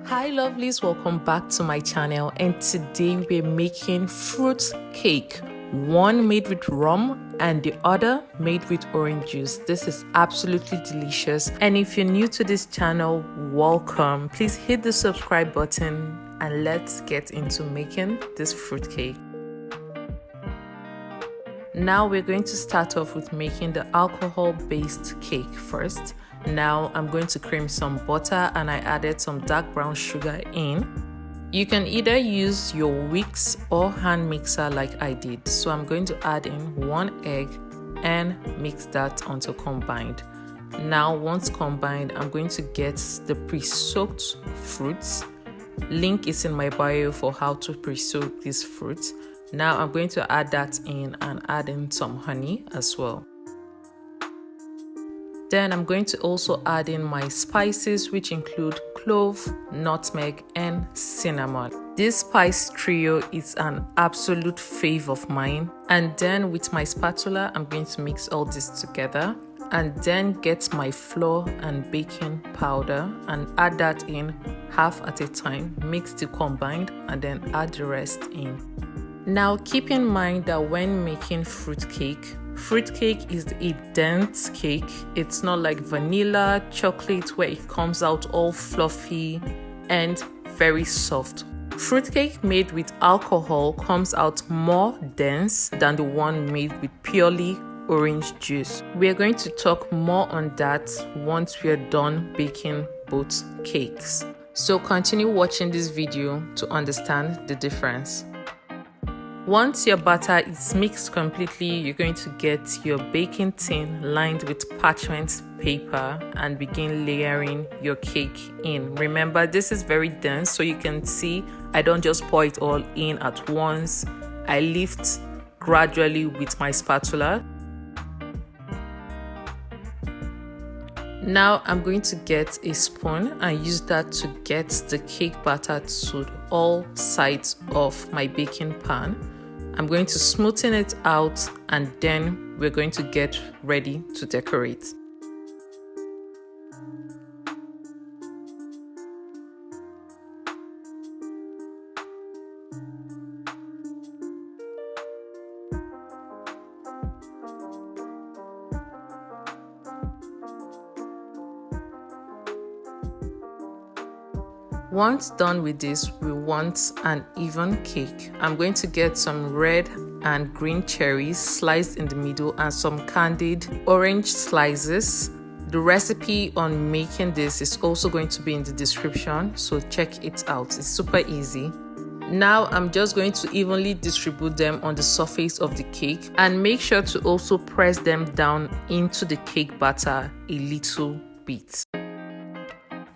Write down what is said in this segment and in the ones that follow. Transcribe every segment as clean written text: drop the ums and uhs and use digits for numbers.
Hi lovelies, welcome back to my channel, and today we're making fruit cake. One made with rum and the other made with orange juice. This is absolutely delicious, and if you're new to this channel, welcome. Please hit the subscribe button and let's get into making this fruit cake. Now we're going to start off with making the alcohol-based cake first. Now I'm going to cream some butter and I added some dark brown sugar in. You can either use your whisk or hand mixer like I did. So I'm going to add in 1 egg and mix that until combined. Now once combined, I'm going to get the pre-soaked fruits. Link is in my bio for how to pre-soak these fruits. Now I'm going to add that in and add in some honey as well. Then I'm going to also add in my spices, which include clove, nutmeg, and cinnamon. This spice trio is an absolute fave of mine. And then with my spatula, I'm going to mix all this together and then get my flour and baking powder and add that in half at a time, mix the combined, and then add the rest in. Now keep in mind that when making fruitcake is a dense cake. It's not like vanilla chocolate where it comes out all fluffy and very soft. Fruitcake made with alcohol comes out more dense than the one made with purely orange juice. We are going to talk more on that once we are done baking both cakes. So continue watching this video to understand the difference. Once your batter is mixed completely, you're going to get your baking tin lined with parchment paper and begin layering your cake in. Remember, this is very dense, so you can see I don't just pour it all in at once. I lift gradually with my spatula. Now I'm going to get a spoon and use that to get the cake batter to all sides of my baking pan. I'm going to smoothen it out and then we're going to get ready to decorate. Once done with this, we want an even cake. I'm going to get some red and green cherries sliced in the middle and some candied orange slices. The recipe on making this is also going to be in the description, so check it out. It's super easy. Now I'm just going to evenly distribute them on the surface of the cake and make sure to also press them down into the cake batter a little bit.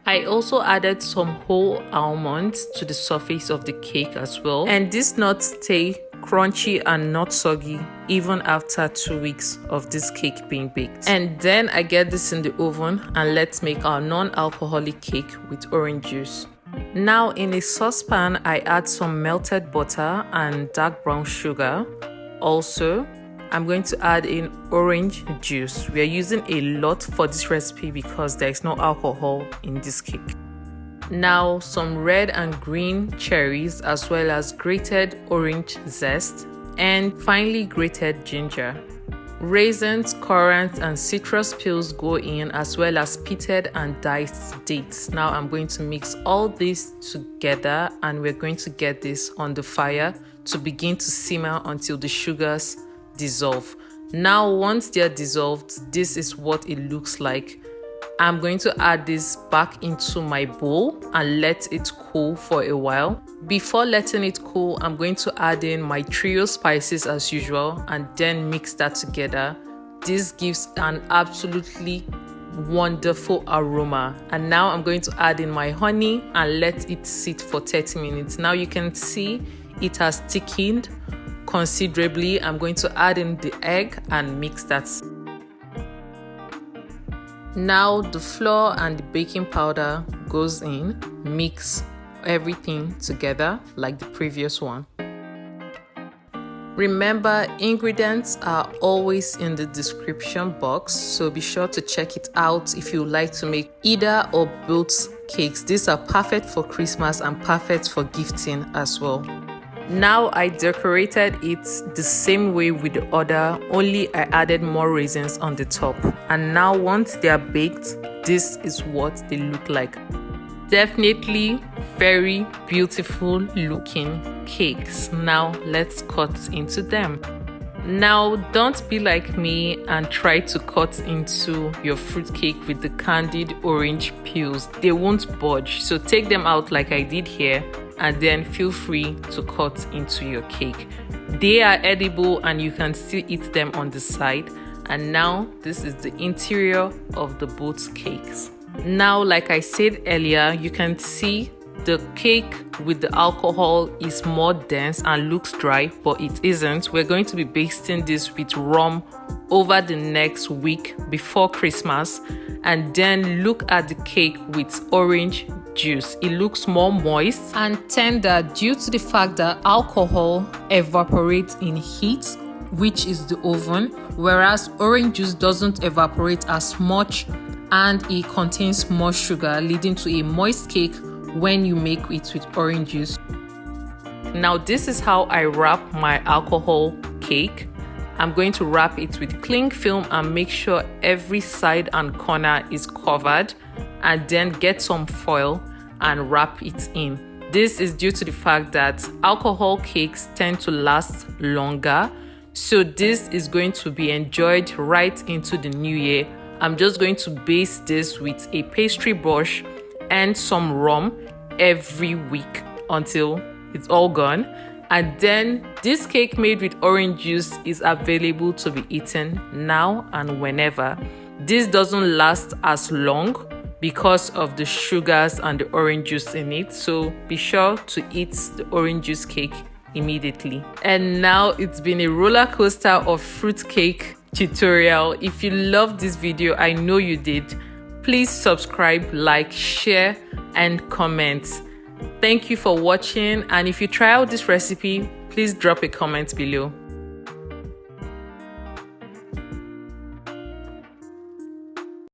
I also added some whole almonds to the surface of the cake as well, and these nuts stay crunchy and not soggy even after 2 weeks of this cake being baked. And then I get this in the oven and let's make our non-alcoholic cake with orange juice. Now in a saucepan, I add some melted butter and dark brown sugar. Also, I'm going to add in orange juice. We are using a lot for this recipe because there is no alcohol in this cake. Now some red and green cherries as well as grated orange zest and finely grated ginger. Raisins, currants and citrus peels go in as well as pitted and diced dates. Now I'm going to mix all this together and we're going to get this on the fire to begin to simmer until the sugars dissolve. Now once they are dissolved, this is what it looks like. I'm going to add this back into my bowl and let it cool for a while. Before letting it cool, I'm going to add in my trio spices as usual and then mix that together. This gives an absolutely wonderful aroma. And now I'm going to add in my honey and let it sit for 30 minutes. Now you can see it has thickened considerably. I'm going to add in the egg and mix that. Now the flour and the baking powder goes in, mix everything together like the previous one. Remember, ingredients are always in the description box, so be sure to check it out if you would like to make either or both cakes. These are perfect for Christmas and perfect for gifting as well. Now I decorated it the same way with the other, only I added more raisins on the top. And now once they are baked, this is what they look like. Definitely very beautiful looking cakes. Now let's cut into them. Now don't be like me and try to cut into your fruitcake with the candied orange peels. They won't budge, so take them out like I did here and then feel free to cut into your cake. They are edible and you can still eat them on the side. And now this is the interior of the both cakes. Now, like I said earlier, you can see the cake with the alcohol is more dense and looks dry, but it isn't. We're going to be basting this with rum over the next week before Christmas. And then look at the cake with orange juice. It looks more moist and tender due to the fact that alcohol evaporates in heat, which is the oven, whereas orange juice doesn't evaporate as much and it contains more sugar, leading to a moist cake when you make it with orange juice. Now this is how I wrap my alcohol cake. I'm going to wrap it with cling film and make sure every side and corner is covered, and then get some foil and wrap it in. This is due to the fact that alcohol cakes tend to last longer, so this is going to be enjoyed right into the new year. I'm just going to baste this with a pastry brush and some rum every week until it's all gone. And then this cake made with orange juice is available to be eaten now and whenever. This doesn't last as long because of the sugars and the orange juice in it, so be sure to eat the orange juice cake immediately. And now it's been a roller coaster of fruitcake tutorial. If you loved this video, I know you did, please subscribe, like, share and comment. Thank you for watching, and if you try out this recipe, please drop a comment below.